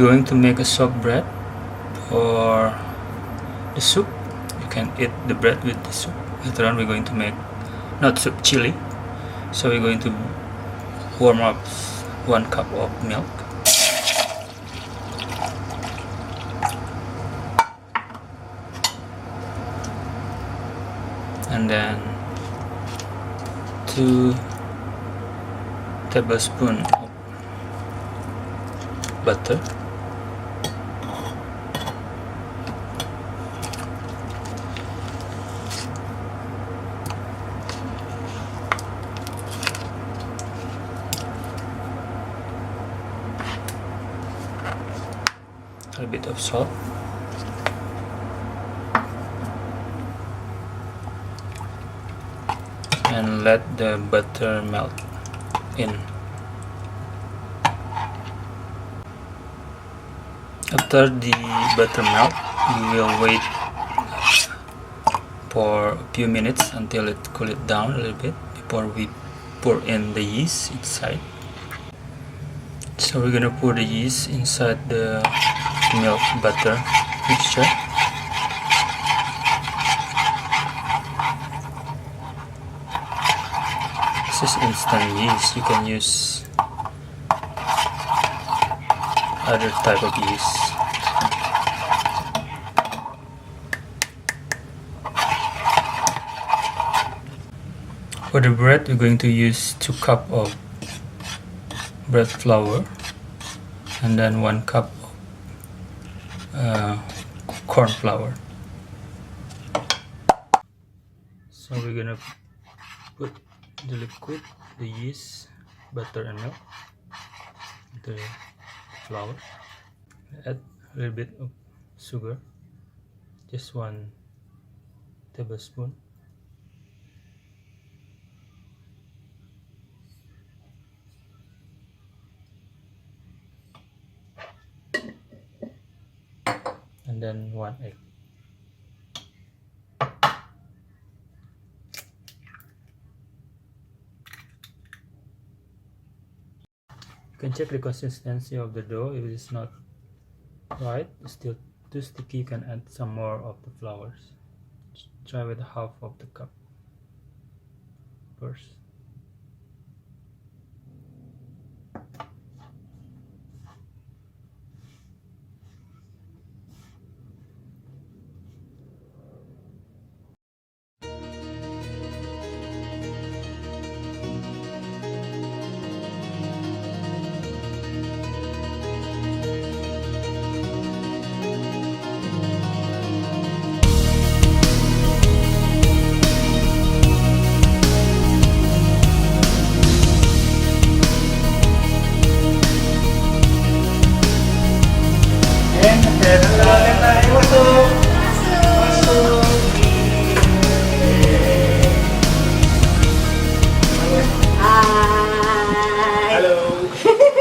going to make a soft bread for the soup. You can eat the bread with the soup. Later on we're going to make not soup, chili. So we're going to warm up 1 cup of milk. And then 2 tablespoons of butter. A bit of salt. And let the butter melt in. After the butter melt, we will wait for a few minutes until it cools down a little bit before we pour in the yeast inside. So we're gonna pour the yeast inside the milk butter mixture. This is instant yeast. You can use other type of yeast. For the bread, we're going to use 2 cups of bread flour and then 1 cup of corn flour. So we're gonna put the liquid, the yeast, butter and milk into the flour. Add a little bit of sugar, just 1 tablespoon. And then 1 egg. You can check the consistency of the dough. If it is not right, it's still too sticky, you can add some more of the flours. Try with half of the cup first.